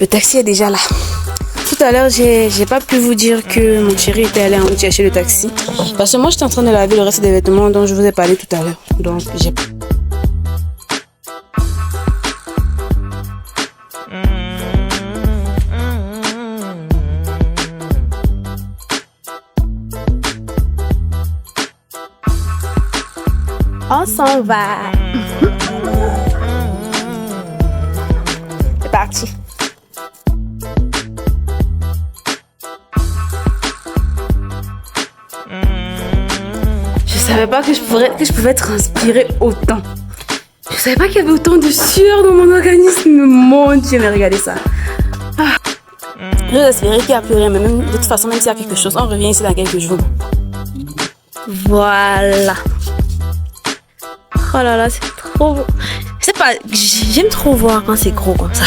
Le taxi est déjà là. Tout à l'heure, j'ai pas pu vous dire que mon chéri était allé en route chercher le taxi. Parce que moi, j'étais en train de laver le reste des vêtements dont je vous ai parlé tout à l'heure. Donc, j'ai... On s'en va. C'est parti. Je savais pas que je pouvais transpirer autant. Je savais pas qu'il y avait autant de sueur dans mon organisme. Mon Dieu, mais regardez ça. Ah. Je vais espérer qu'il n'y a plus rien, mais même, de toute façon, même s'il y a quelque chose, on revient ici dans quelques jours. Voilà. Oh là là, c'est trop beau. Je sais pas, j'aime trop voir quand c'est gros comme ça.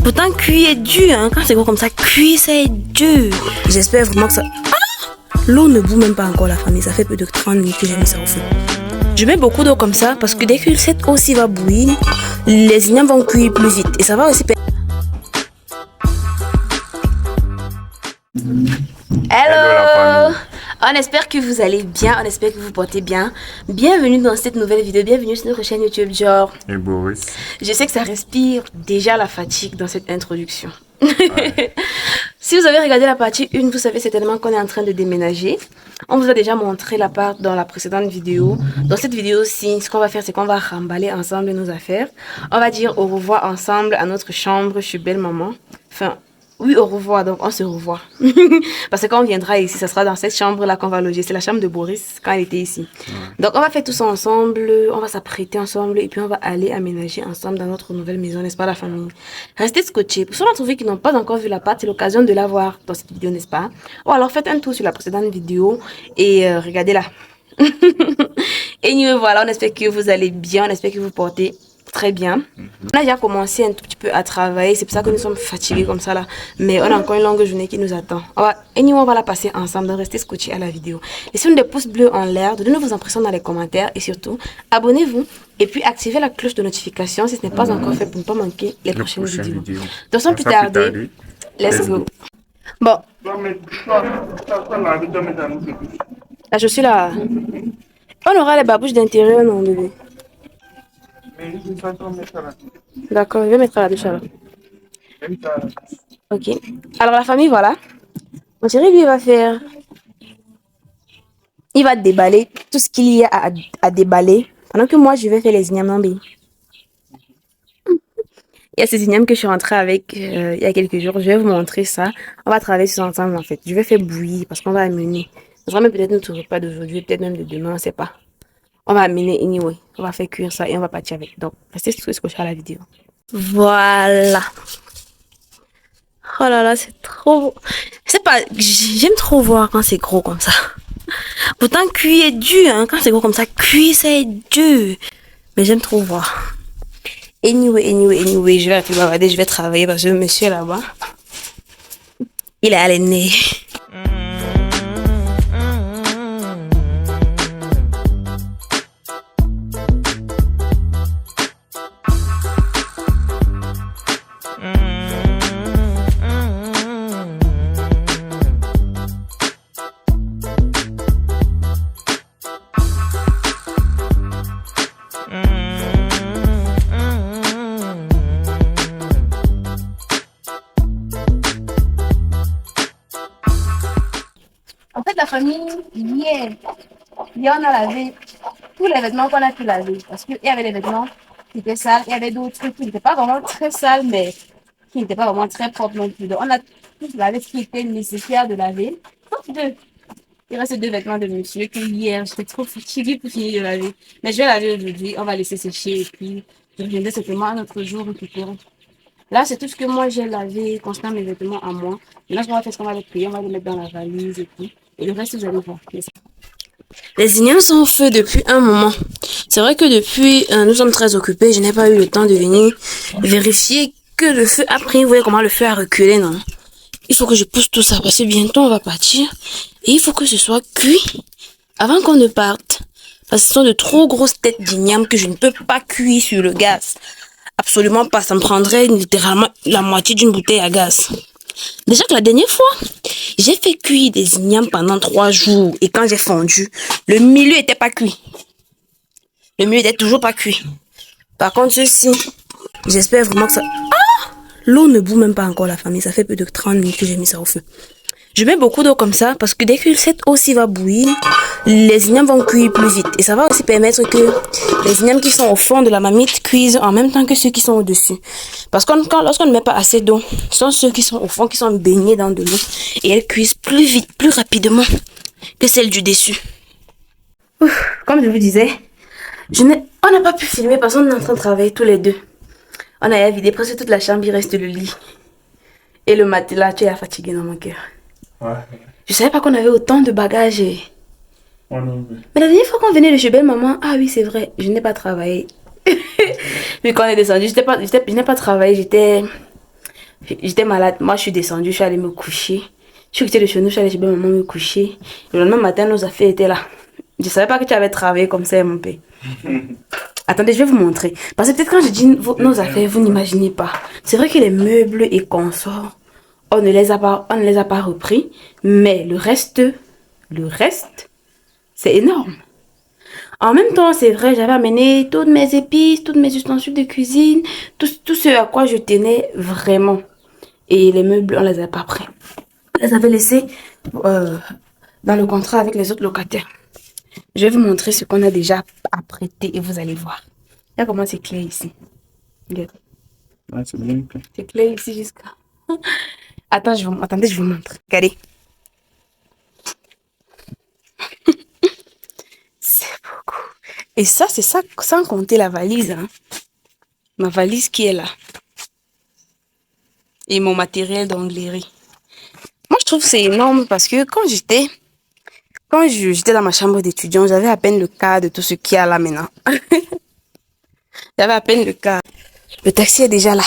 Pourtant, cuire est dur, hein. Quand c'est gros comme ça, cuire c'est dur. J'espère vraiment que ça... Ah, l'eau ne bout même pas encore, la famille. Ça fait peu de 30 minutes que j'ai mis ça au feu. Je mets beaucoup d'eau comme ça parce que dès que cette eau aussi va bouillir, les ignames vont cuire plus vite. Et ça va aussi... Hello! On espère que vous allez bien, on espère que vous portez bien. Bienvenue dans cette nouvelle vidéo, bienvenue sur notre chaîne YouTube Dior. Et Boris. Je sais que ça respire déjà la fatigue dans cette introduction. Ouais. Si vous avez regardé la partie 1, vous savez certainement qu'on est en train de déménager. On vous a déjà montré l'appart dans la précédente vidéo. Dans cette vidéo-ci, ce qu'on va faire, c'est qu'on va remballer ensemble nos affaires. On va dire au revoir ensemble à notre chambre chez Belle Maman. Enfin... Oui, au revoir, donc on se revoit. Parce que quand on viendra ici, ça sera dans cette chambre-là qu'on va loger. C'est la chambre de Boris quand il était ici. Ouais. Donc on va faire tout ça ensemble, on va s'apprêter ensemble et puis on va aller aménager ensemble dans notre nouvelle maison, n'est-ce pas la famille? Restez scotchés. Pour ceux d'entre vous qui n'ont pas encore vu l'appart, c'est l'occasion de la voir dans cette vidéo, n'est-ce pas? Ou alors faites un tour sur la précédente vidéo et regardez-la. Et nous voilà, on espère que vous allez bien, on espère que vous portez très bien. On a déjà commencé un tout petit peu à travailler, c'est pour ça que nous sommes fatigués comme ça là. Mais on a encore une longue journée qui nous attend. On va la passer ensemble, donc restez scotchés à la vidéo. Laissez-nous des pouces bleus en l'air, donnez-nous vos impressions dans les commentaires et surtout, abonnez-vous et puis activez la cloche de notification si ce n'est pas encore fait pour ne pas manquer les prochaines vidéos. Donc sans plus tarder, let's go. Bon. Là, je suis là. On aura les babouches d'intérieur, non bébé? D'accord, je vais mettre à la douche alors. Ok. Alors la famille, voilà. Mon chéri, lui, il va déballer tout ce qu'il y a à déballer. Pendant que moi, je vais faire les ignames. Il y a ces ignames que je suis rentrée avec il y a quelques jours. Je vais vous montrer ça. On va travailler sur ensemble en fait. Je vais faire bouillir parce qu'on va amener. Ce sera même peut-être notre repas d'aujourd'hui, peut-être même de demain, on ne sait pas. On va amener anyway. On va faire cuire ça et on va partir avec. Donc, restez scotchés à la vidéo. Voilà. Oh là là, c'est trop beau. Je sais pas, j'aime trop voir quand c'est gros comme ça. Pourtant, cuire est dur, hein. Quand c'est gros comme ça, cuire c'est dur. Mais j'aime trop voir. Anyway, je vais arrêter de bavarder, je vais travailler parce que monsieur là-bas, il est à l'aîné. En fait, la famille, hier, on a lavé tous les vêtements qu'on a pu laver. Parce qu'il y avait des vêtements qui étaient sales, il y avait d'autres qui n'étaient pas vraiment très sales, mais qui n'étaient pas vraiment très propres non plus. Donc, on a tous lavé ce qui était nécessaire de laver. Sauf deux. Il reste deux vêtements de monsieur que hier, j'étais trop fatiguée pour finir de laver. Mais je vais laver aujourd'hui, on va laisser sécher et puis je reviendrai simplement un autre jour récupérer. Là, c'est tout ce que moi j'ai lavé concernant mes vêtements à moi. Maintenant, ce qu'on va faire, c'est qu'on va les plier, on va les mettre dans la valise et tout. Et le reste, vous allez voir. Les ignames sont au feu depuis un moment. C'est vrai que depuis, nous sommes très occupés. Je n'ai pas eu le temps de venir vérifier que le feu a pris. Vous voyez comment le feu a reculé, non? Il faut que je pousse tout ça parce que bientôt on va partir. Et il faut que ce soit cuit avant qu'on ne parte. Parce que ce sont de trop grosses têtes d'igname que je ne peux pas cuire sur le gaz. absolument pas. Ça me prendrait littéralement la moitié d'une bouteille à gaz. Déjà que la dernière fois, j'ai fait cuire des ignames pendant 3 jours. Et quand j'ai fondu, le milieu était pas cuit. Le milieu était toujours pas cuit. Par contre, ceci, j'espère vraiment que ça... Ah! L'eau ne bout même pas encore, la famille. Ça fait plus de 30 minutes que j'ai mis ça au feu. Je mets beaucoup d'eau comme ça parce que dès que cette eau aussi va bouillir, les ignames vont cuire plus vite. Et ça va aussi permettre que les ignames qui sont au fond de la marmite cuisent en même temps que ceux qui sont au-dessus. Parce que lorsqu'on ne met pas assez d'eau, ce sont ceux qui sont au fond qui sont baignés dans de l'eau. Et elles cuisent plus vite, plus rapidement que celles du dessus. Comme je vous disais, on n'a pas pu filmer parce qu'on est en train de travailler tous les deux. On a vidé presque toute la chambre, il reste le lit. Et le matelas, tu es fatigué dans mon cœur. Ouais. Je savais pas qu'on avait autant de bagages. Oh non, mais la dernière fois qu'on venait de chez belle-maman, ah oui, c'est vrai, je n'ai pas travaillé. Puis quand on est descendu, je n'ai pas travaillé, j'étais malade. Moi, je suis descendue, je suis allée me coucher. Je suis quittée de chez nous, je suis allée chez belle-maman me coucher. Le lendemain matin, nos affaires étaient là. Je savais pas que tu avais travaillé comme ça, mon père. Attendez, je vais vous montrer. Parce que peut-être quand je dis nos affaires, vous n'imaginez pas. C'est vrai que les meubles et consorts, on ne les a pas repris, mais le reste, c'est énorme. En même temps, c'est vrai, j'avais amené toutes mes épices, toutes mes ustensiles de cuisine, tout ce à quoi je tenais vraiment. Et les meubles, on les a pas pris. On les avait laissés dans le contrat avec les autres locataires. Je vais vous montrer ce qu'on a déjà apprêté et vous allez voir. Regarde comment c'est clair ici. Regarde. Ouais, c'est bien clair. C'est clair ici jusqu'à... Attendez, je vous montre. Regardez. C'est beaucoup. Et ça, c'est ça sans compter la valise. Hein. Ma valise qui est là. Et mon matériel d'onglerie. Moi, je trouve que c'est énorme parce que quand j'étais dans ma chambre d'étudiant, j'avais à peine le quart de tout ce qu'il y a là maintenant. J'avais à peine le quart. Le taxi est déjà là.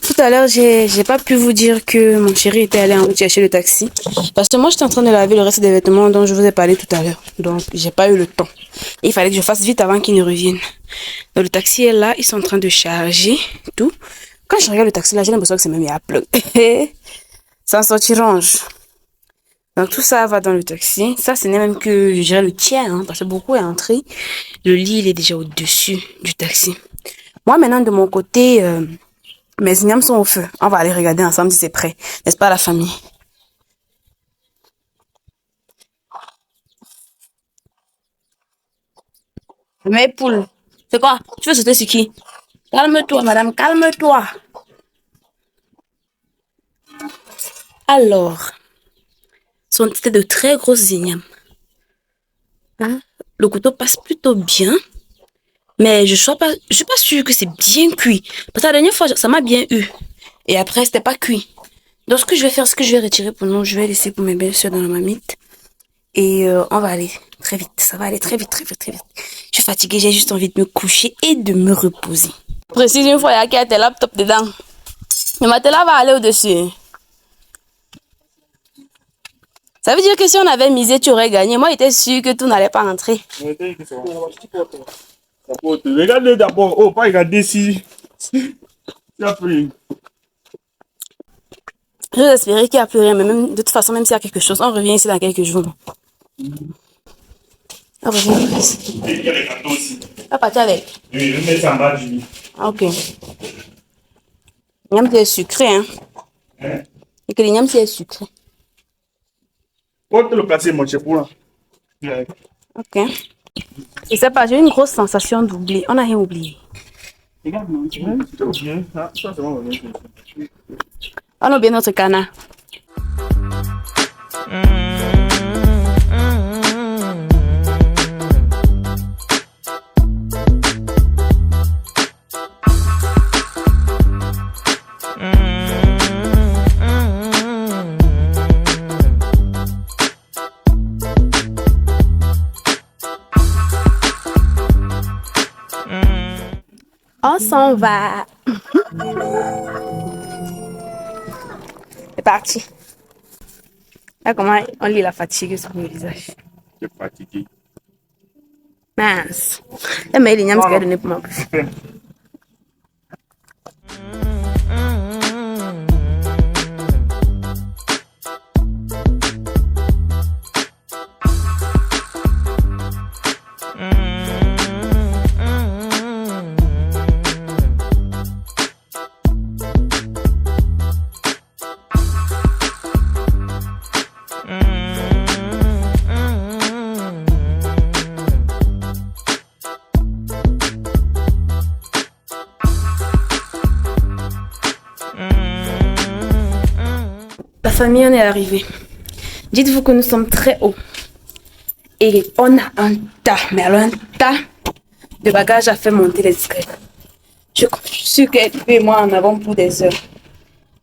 Tout à l'heure, j'ai pas pu vous dire que mon chéri était allé en route chercher le taxi. Parce que moi, j'étais en train de laver le reste des vêtements dont je vous ai parlé tout à l'heure. Donc, j'ai pas eu le temps. Et il fallait que je fasse vite avant qu'il ne revienne. Donc, le taxi est là. Ils sont en train de charger tout. Quand je regarde le taxi là, j'ai l'impression que c'est même à plug. Sans sortir range. Donc, tout ça va dans le taxi. Ça, ce n'est même que, je dirais, le tiers, hein, parce que beaucoup est entré. Le lit, il est déjà au-dessus du taxi. Moi, maintenant, de mon côté, mes ignames sont au feu. On va aller regarder ensemble si c'est prêt. N'est-ce pas, la famille? Mes poules. C'est quoi? Tu veux sauter sur qui? Calme-toi, madame, calme-toi. Alors, c'était de très grosses ignames. Hein? Le couteau passe plutôt bien. Mais je suis pas sûre que c'est bien cuit. Parce que la dernière fois, ça m'a bien eu. Et après, c'était pas cuit. Donc, ce que je vais faire, c'est que je vais retirer pour nous. Je vais laisser pour mes belles-sœurs dans la marmite. Et on va aller très vite. Ça va aller très vite, très vite, très vite. Je suis fatiguée, j'ai juste envie de me coucher et de me reposer. Précise une fois, il y a qui a tes laptops dedans. Le matelas va aller au-dessus. Ça veut dire que si on avait misé, tu aurais gagné. Moi, j'étais sûre que tout n'allait pas rentrer. Regardez d'abord. Oh, pas regarder si. Tu as pris. Je vais espérer qu'il n'y a plus rien, mais même, de toute façon, même s'il y a quelque chose, on revient ici dans quelques jours. On revient ici. Il y a les cartons aussi. On va partir avec. Oui, je mets ça en bas du lit. Ok. Niam, c'est sucré, hein? Et que les niam, c'est sucré. Où te le placer, mon chef, là? Ok. Je sais pas, j'ai une grosse sensation d'oublier. On n'a rien oublié. Regarde, non, tu as oublié. Ça, c'est bon. On a oublié notre canard. On s'en va. C'est parti. Là, comment on lit la fatigue sur mon visage. Tu es fatigué. Mince. Mais il y a un donné pour moi. famille, on est arrivé. Dites-vous que nous sommes très hauts. Et on a un tas, mais alors un tas de bagages à faire monter les escaliers. Je suis sûre qu'elle et moi en avons pour des heures.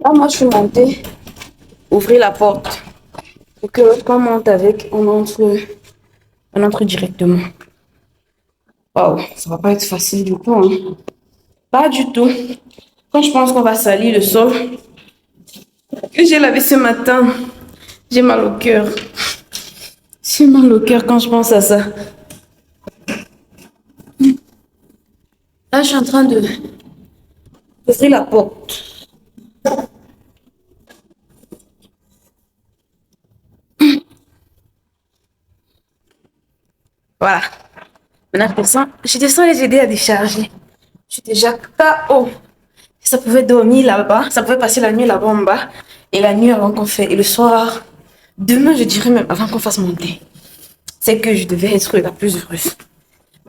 Là, moi, je suis montée, ouvrir la porte. Et que quand on monte avec, on entre directement. Waouh, ça va pas être facile du tout. Hein. Pas du tout. Quand je pense qu'on va salir le sol, que j'ai lavé ce matin, j'ai mal au cœur. J'ai mal au cœur quand je pense à ça. Là, je suis en train de ouvrir la porte. Voilà. Maintenant, je descends les aider à décharger. Je suis déjà KO. Ça pouvait dormir là-bas, ça pouvait passer la nuit là-bas en bas, et la nuit avant qu'on fait, et le soir, demain, je dirais même avant qu'on fasse monter. C'est que je devais être la plus heureuse.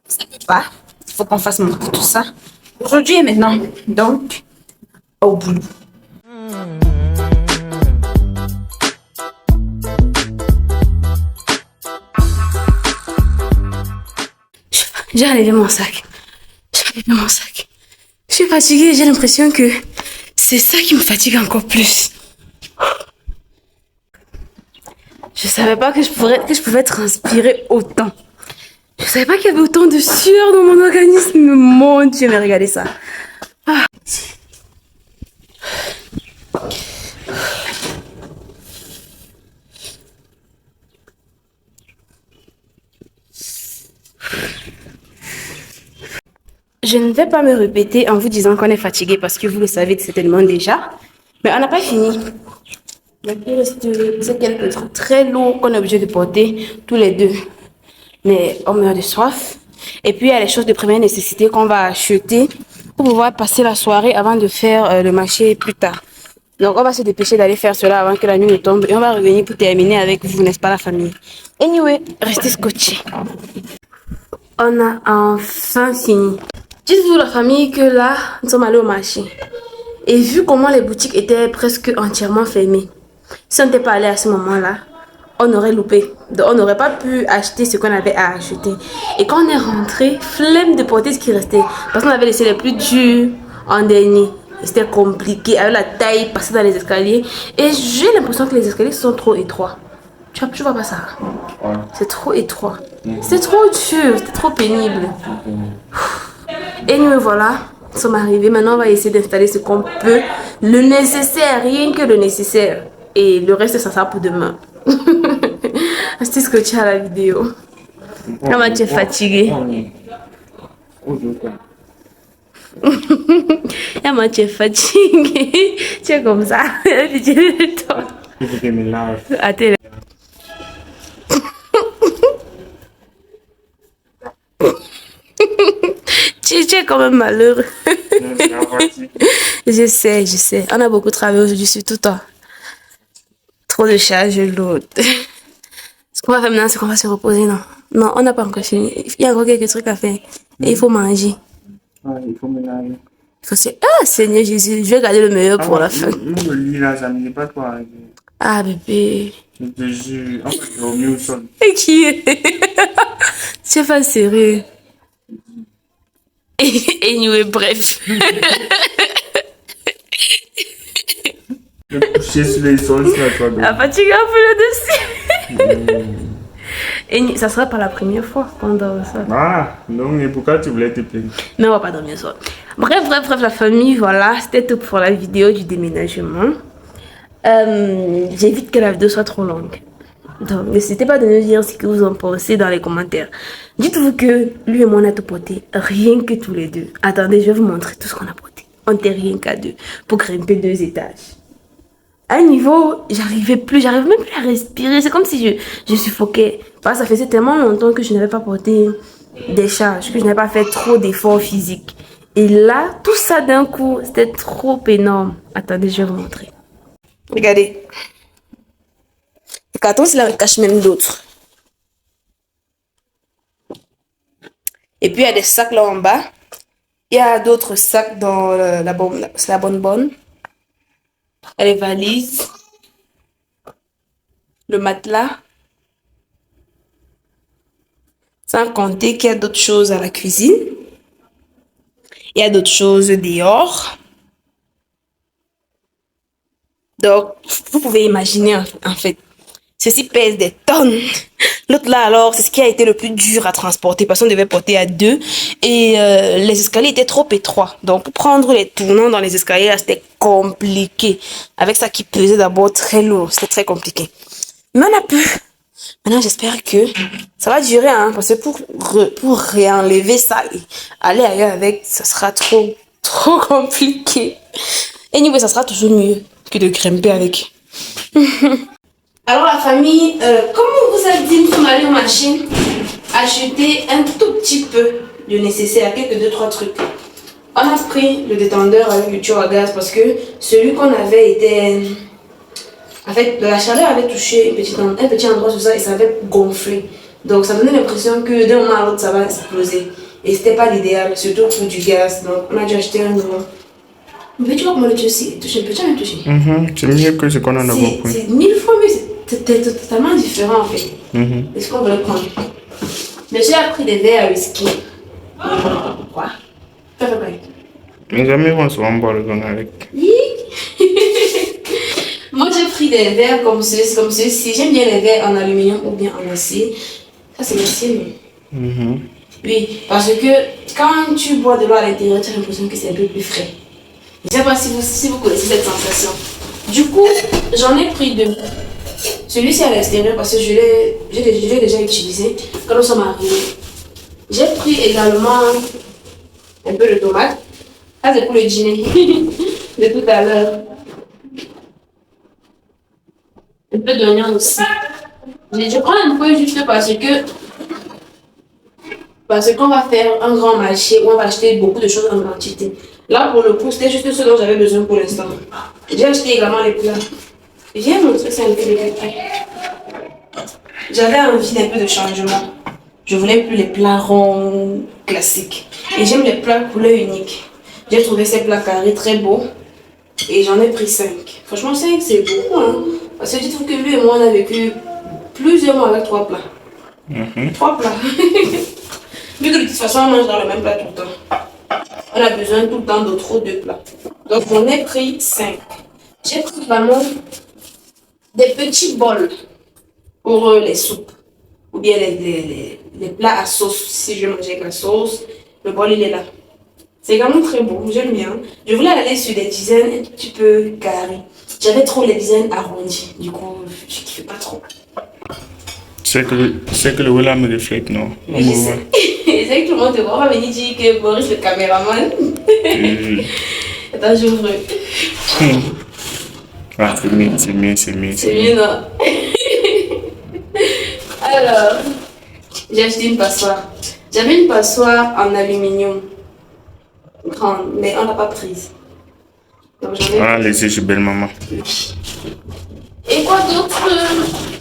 Ça ne peut pas. Il faut qu'on fasse monter tout ça. Aujourd'hui et maintenant. Donc, au boulot. J'ai enlevé mon sac. Je suis fatiguée, j'ai l'impression que c'est ça qui me fatigue encore plus. Je savais pas que je pouvais transpirer autant. Je savais pas qu'il y avait autant de sueur dans mon organisme. Mon Dieu, mais regardez ça. Ah. Je ne vais pas me répéter en vous disant qu'on est fatigué parce que vous le savez certainement déjà. Mais on n'a pas fini. Il reste quelques trucs très lourds qu'on est obligé de porter tous les deux. Mais on meurt de soif. Et puis il y a les choses de première nécessité qu'on va acheter pour pouvoir passer la soirée avant de faire le marché plus tard. Donc on va se dépêcher d'aller faire cela avant que la nuit ne tombe. Et on va revenir pour terminer avec vous, n'est-ce pas la famille? Anyway, restez scotchés. On a enfin fini. Dites-vous la famille que là, nous sommes allés au marché. Et vu comment les boutiques étaient presque entièrement fermées, si on n'était pas allé à ce moment-là, on aurait loupé. Donc on n'aurait pas pu acheter ce qu'on avait à acheter. Et quand on est rentré, flemme de porter ce qui restait. Parce qu'on avait laissé les plus durs en dernier. C'était compliqué avec la taille passée dans les escaliers. Et j'ai l'impression que les escaliers sont trop étroits. Tu vois pas ça? Ouais. C'est trop étroit. C'est trop dur, c'est trop pénible. Et nous voilà, nous sommes arrivés. Maintenant, on va essayer d'installer ce qu'on peut. Le nécessaire, rien que le nécessaire. Et le reste, ça sera pour demain. C'est ce que tu as à la vidéo. Comment tu es fatigué? Comment tu es fatigué? Tu es comme ça. Attends. Tu es quand même malheureux. Je sais. On a beaucoup travaillé aujourd'hui, surtout toi. Trop de charges lourdes. Ce qu'on va faire maintenant, c'est qu'on va se reposer, non? Non, on n'a pas encore fini. Il y a encore quelques trucs à faire. Et il faut manger. Ouais, il faut mélanger. Ah, Seigneur Jésus, je vais garder le meilleur pour la fin. Le lit là, ça ne pas quoi. Ah, bébé. Je te jure, on va dormir au sol. Et qui est? Tu es pas sérieux. Et bref. Le coucher sur les sols, ça toi. La fatigue un peu le dessus. Et ça sera pas la première fois qu'on dort au sol. Ah, donc, et pourquoi tu voulais te plaindre? Mais on va pas dormir au sol. Bref, la famille, voilà. C'était tout pour la vidéo du déménagement. J'évite que la vidéo soit trop longue. Donc, n'hésitez pas de nous dire ce que vous en pensez dans les commentaires. Dites-vous que lui et moi, on a tout porté. Rien que tous les deux. Attendez, je vais vous montrer tout ce qu'on a porté. On n'était rien qu'à deux. Pour grimper 2 étages. À un niveau, j'arrivais même plus à respirer. C'est comme si je suffoquais. Parce que ça faisait tellement longtemps que je n'avais pas porté des charges, que je n'avais pas fait trop d'efforts physiques. Et là, tout ça d'un coup, c'était trop énorme. Attendez, je vais vous montrer. Regardez. Le carton, cela cache même d'autres. Et puis, il y a des sacs là en bas. Il y a d'autres sacs dans la bonbonne. Il y a les valises. le matelas. Sans compter qu'il y a d'autres choses à la cuisine. Il y a d'autres choses dehors. Donc, vous pouvez imaginer en fait. Ceci pèse des tonnes. L'autre là, alors, c'est ce qui a été le plus dur à transporter parce qu'on devait porter à deux. Et les escaliers étaient trop étroits. Donc, pour prendre les tournants dans les escaliers, là, c'était compliqué. Avec ça qui pesait d'abord très lourd. C'était très compliqué. Mais on a pu. Maintenant, j'espère que ça va durer, hein, parce que pour réenlever ça et aller ailleurs avec, ça sera trop compliqué. Et niveau, ça sera toujours mieux que de grimper avec. Alors la famille, comme on vous a dit, nous sommes allés au marché acheter un tout petit peu de nécessaire, quelques 2-3 trucs. On a pris le détendeur avec le tuyau à gaz parce que celui qu'on avait était... En fait, la chaleur avait touché un petit endroit sur ça et ça avait gonflé. Donc ça donnait l'impression que d'un moment à l'autre ça va exploser. Et c'était pas l'idéal, surtout pour du gaz. Donc on a dû acheter un nouveau. Mais tu vois comment le tuyau touche un peu, tu as touché. C'est mieux que ce qu'on en a beaucoup. C'est 1000 fois mieux, c'était totalement différent en fait. C'est ce qu'on voulait prendre. Monsieur a pris des verres à whisky. Quoi? Mes amis vont souvent boire le vin avec. Moi j'ai pris des verres comme ceci. J'aime bien les verres en aluminium ou bien en acier. Ça c'est l'acier. Oui, parce que quand tu bois de l'eau à l'intérieur, tu as l'impression que c'est un peu plus frais. Je ne sais pas si vous connaissez cette sensation. Du coup, j'en ai pris deux. Celui-ci à l'extérieur parce que je l'ai déjà utilisé quand nous sommes arrivés. J'ai pris également un peu de tomate. Ça c'est pour le dîner de tout à l'heure. Un peu d'oignon aussi. Je prends un peu juste parce qu'on va faire un grand marché où on va acheter beaucoup de choses en quantité. Là, pour le coup, c'était juste ce dont j'avais besoin pour l'instant. J'ai acheté également les plats. Viens montrer ça un peu de plats. J'avais envie d'un peu de changement. Je voulais plus les plats ronds classiques. Et j'aime les plats couleur unique. J'ai trouvé ces plats carrés très beaux. Et j'en ai pris 5. Franchement, 5 c'est beaucoup, hein. Parce que je trouve que lui et moi, on a vécu plusieurs mois avec 3 plats. 3 plats. Vu que de toute façon, on mange dans le même plat tout le temps. On a besoin tout le temps d'autres 2 plats. Donc, j'en ai pris 5. J'ai pris vraiment des petits bols pour les soupes. Ou bien les plats à sauce. Si je mange avec la sauce, le bol, il est là. C'est également très beau, j'aime bien. Je voulais aller sur des designs un petit peu carrés. J'avais trop les designs arrondis. Du coup, je ne kiffe pas trop. C'est que le Willa me reflète, non? Mais je sais. C'est que tout le monde te voit. On va venir dire que Boris, le caméraman. Attends, j'ouvre. Ah, c'est mieux. C'est mieux, non? Alors, j'ai acheté une passoire. J'avais une passoire en aluminium. Grande, mais on l'a pas prise. Donc on a laissé chez belle maman. Et quoi d'autre?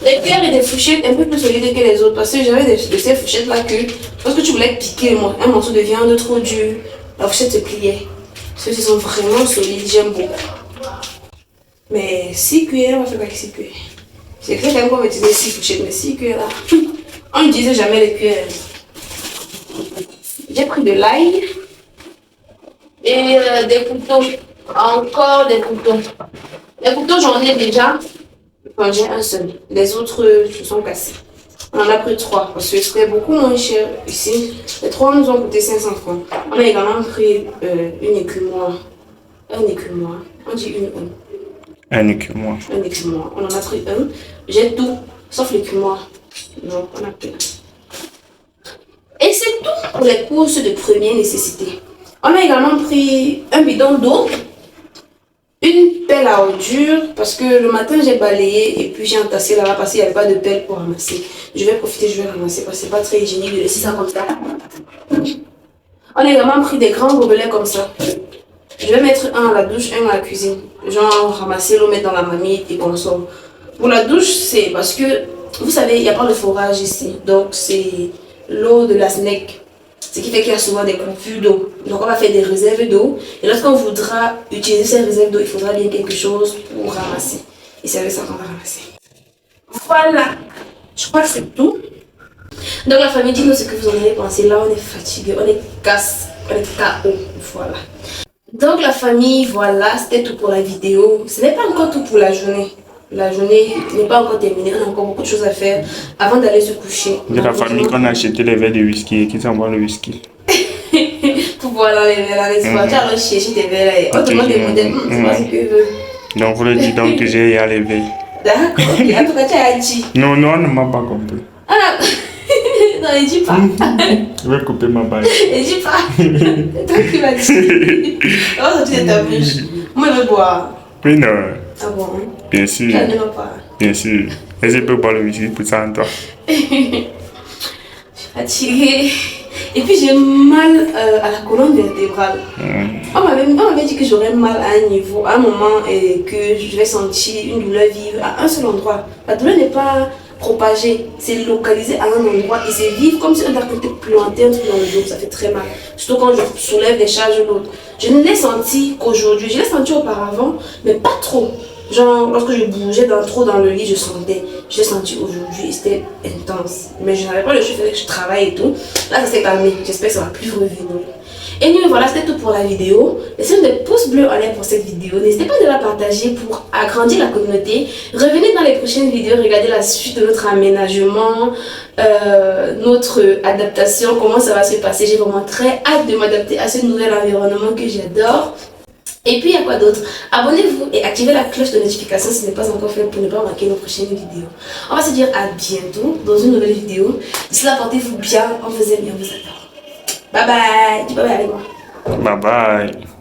Des cuillères et des fourchettes un peu plus solides que les autres. Parce que j'avais de ces fourchettes là que lorsque tu voulais piquer un morceau de viande trop dur, la fourchette se pliait. Ceux-ci sont vraiment solides, j'aime beaucoup. Mais 6 cuillères, on va faire avec 6 cuillères. J'ai cru quand même qu'on va utiliser 6 fourchettes, mais 6 cuillères là. On n'utilise jamais les cuillères. J'ai pris de l'ail. Et des couteaux. Encore des couteaux. Les couteaux, j'en ai déjà. Enfin, j'ai un seul. Les autres se sont cassés. On en a pris 3 parce que c'était beaucoup moins cher ici. Les 3 nous ont coûté 500 francs. On a également pris une écumoire. Un écumoire. On dit un écumoire. Un écumoire. On en a pris un. J'ai tout, sauf l'écumoire. Donc, on a pris un. Et c'est tout pour les courses de première nécessité. On a également pris un bidon d'eau, une pelle à ordures, parce que le matin j'ai balayé et puis j'ai entassé là-bas parce qu'il n'y avait pas de pelle pour ramasser. Je vais profiter, je vais ramasser parce que c'est pas très hygiénique de laisser ça comme ça. On a également pris des grands gobelets comme ça. Je vais mettre un à la douche, un à la cuisine. Genre ramasser l'eau, mettre dans la marmite et consomme. Pour la douche, c'est parce que, vous savez, il n'y a pas de forage ici. Donc c'est l'eau de la SNEC. Ce qui fait qu'il y a souvent des coupures d'eau. Donc on va faire des réserves d'eau. Et lorsqu'on voudra utiliser ces réserves d'eau, il faudra bien quelque chose pour ramasser. Et c'est avec ça qu'on va ramasser. Voilà. Je crois que c'est tout. Donc la famille, dites-nous ce que vous en avez pensé. Là, on est fatigué, on est casse, on est KO. Voilà. Donc la famille, voilà, c'était tout pour la vidéo. Ce n'est pas encore tout pour la journée. La journée n'est pas encore terminée, on a encore beaucoup de choses à faire avant d'aller se coucher. De la famille qu'on a acheté les verres de whisky et qui s'envoie le whisky. Pour boire dans les verres là, n'est-ce pas? Tu as alors cherché tes verres là et on te demande des modèles, c'est pas ce que veut. Donc vous le dites donc que j'ai à l'éveil. D'accord, ok. En tout cas, tu as dit. Non, non, on ne m'a pas compris. Ah non, il dit pas. Je vais couper ma balle. Il dit pas. C'est toi qui m'as dit. On va sortir de ta bouche. Moi, je veux boire. Oui, non. Ah bon? Bien sûr. Je ne veux pas. Bien sûr. Mais je peux boire le whisky pour ça en toi. Je suis fatiguée. Et puis j'ai mal à la colonne vertébrale. On m'avait dit que j'aurais mal à un niveau, à un moment, et que je vais sentir une douleur vive à un seul endroit. La douleur n'est pas propagée, c'est localisé à un endroit et c'est vivre comme si on était planté un truc dans le dos. Ça fait très mal. Surtout quand je soulève des charges lourdes. Je ne l'ai senti qu'aujourd'hui. Je l'ai senti auparavant, mais pas trop. Genre, lorsque je bougeais trop dans le lit, je sentais. Je l'ai senti aujourd'hui et c'était intense. Mais je n'avais pas le choix, il fallait que je travaille et tout. Là, ça s'est calmé. J'espère que ça va plus revenir. Et nous, voilà, c'était tout pour la vidéo. Laissez-nous des pouces bleus en l'air pour cette vidéo. N'hésitez pas à la partager pour agrandir la communauté. Revenez dans les prochaines vidéos, regardez la suite de notre aménagement, notre adaptation, comment ça va se passer. J'ai vraiment très hâte de m'adapter à ce nouvel environnement que j'adore. Et puis, il y a quoi d'autre? Abonnez-vous et activez la cloche de notification si ce n'est pas encore fait pour ne pas manquer nos prochaines vidéos. On va se dire à bientôt dans une nouvelle vidéo. D'ici là, portez-vous bien, on vous aime et on vous adore. Bye bye. Dis bye bye avec moi. Bye bye.